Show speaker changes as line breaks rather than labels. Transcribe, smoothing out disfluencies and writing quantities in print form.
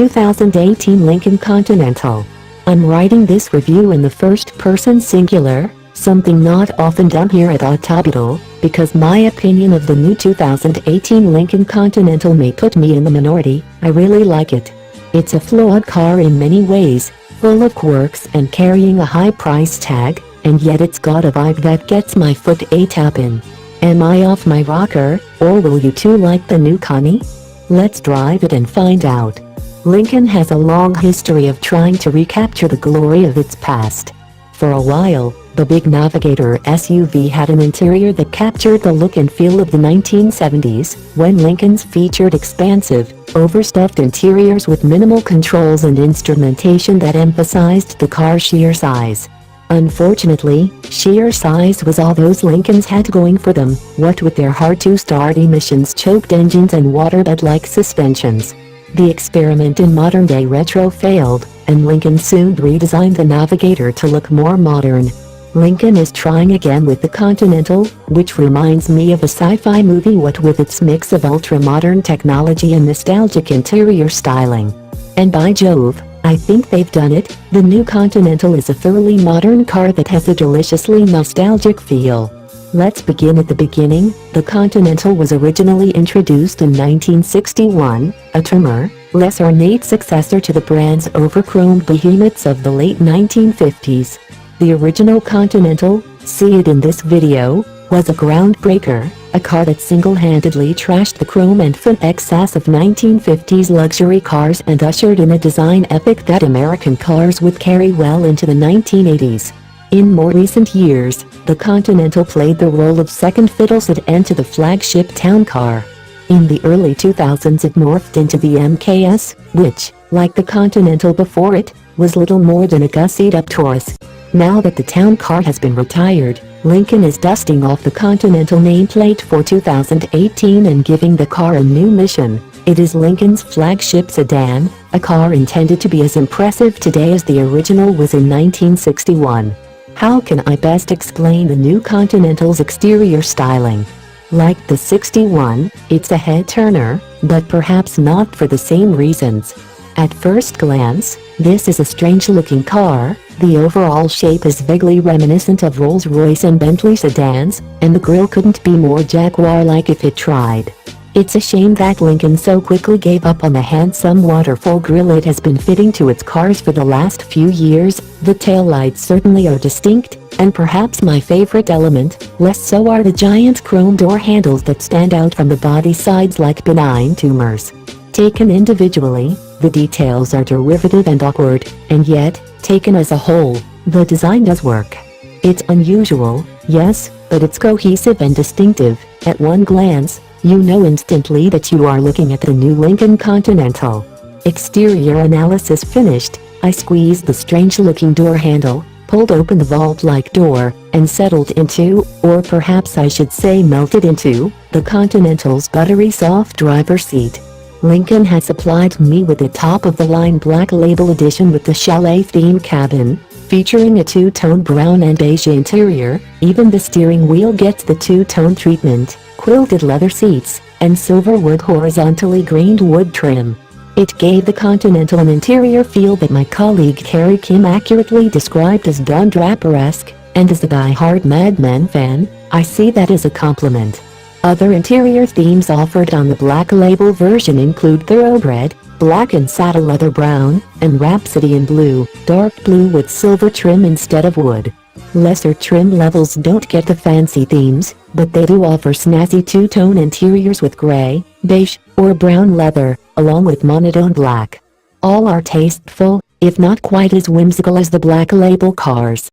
2018 Lincoln Continental. I'm writing this review in the first person singular, something not often done here at Autobytel, because my opinion of the new 2018 Lincoln Continental may put me in the minority. I really like it. It's a flawed car in many ways, full of quirks and carrying a high price tag, and yet it's got a vibe that gets my foot a-tappin'. Am I off my rocker, or will you too like the new Connie? Let's drive it and find out. Lincoln has a long history of trying to recapture the glory of its past. For a while, the big Navigator SUV had an interior that captured the look and feel of the 1970s, when Lincolns featured expansive, overstuffed interiors with minimal controls and instrumentation that emphasized the car's sheer size. Unfortunately, sheer size was all those Lincolns had going for them, what with their hard-to-start emissions-choked engines and waterbed-like suspensions. The experiment in modern-day retro failed, and Lincoln soon redesigned the Navigator to look more modern. Lincoln is trying again with the Continental, which reminds me of a sci-fi movie, what with its mix of ultra-modern technology and nostalgic interior styling. And by Jove, I think they've done it. The new Continental is a thoroughly modern car that has a deliciously nostalgic feel. Let's begin at the beginning. The Continental was originally introduced in 1961, a trimmer, less ornate successor to the brand's overchromed behemoths of the late 1950s. The original Continental, see it in this video, was a groundbreaker, a car that single-handedly trashed the chrome and fun excess of 1950s luxury cars and ushered in a design epic that American cars would carry well into the 1980s. In more recent years, the Continental played the role of second fiddle at end to the flagship town car. In the early 2000s it morphed into the MKS, which, like the Continental before it, was little more than a gussied-up Taurus. Now that the town car has been retired, Lincoln is dusting off the Continental nameplate for 2018 and giving the car a new mission. It is Lincoln's flagship sedan, a car intended to be as impressive today as the original was in 1961. How can I best explain the new Continental's exterior styling? Like the 61, it's a head-turner, but perhaps not for the same reasons. At first glance, this is a strange-looking car. The overall shape is vaguely reminiscent of Rolls-Royce and Bentley sedans, and the grille couldn't be more Jaguar-like if it tried. It's a shame that Lincoln so quickly gave up on the handsome waterfall grille it has been fitting to its cars for the last few years. The taillights certainly are distinct, and perhaps my favorite element, less so are the giant chrome door handles that stand out from the body sides like benign tumors. Taken individually, the details are derivative and awkward, and yet, taken as a whole, the design does work. It's unusual, yes, but it's cohesive and distinctive. At one glance, you know instantly that you are looking at the new Lincoln Continental. Exterior analysis finished, I squeezed the strange-looking door handle, pulled open the vault-like door, and settled into, or perhaps I should say melted into, the Continental's buttery soft driver's seat. Lincoln had supplied me with the top-of-the-line Black Label edition with the chalet-themed cabin, featuring a two-tone brown and beige interior. Even the steering wheel gets the two-tone treatment, quilted leather seats, and silver wood horizontally grained wood trim. It gave the Continental an interior feel that my colleague Carrie Kim accurately described as Don Draper-esque, and as a die-hard Mad Men fan, I see that as a compliment. Other interior themes offered on the Black Label version include Thoroughbred, black and saddle leather brown, and Rhapsody in blue, dark blue with silver trim instead of wood. Lesser trim levels don't get the fancy themes, but they do offer snazzy two-tone interiors with gray, beige, or brown leather, along with monotone black. All are tasteful, if not quite as whimsical as the Black Label cars.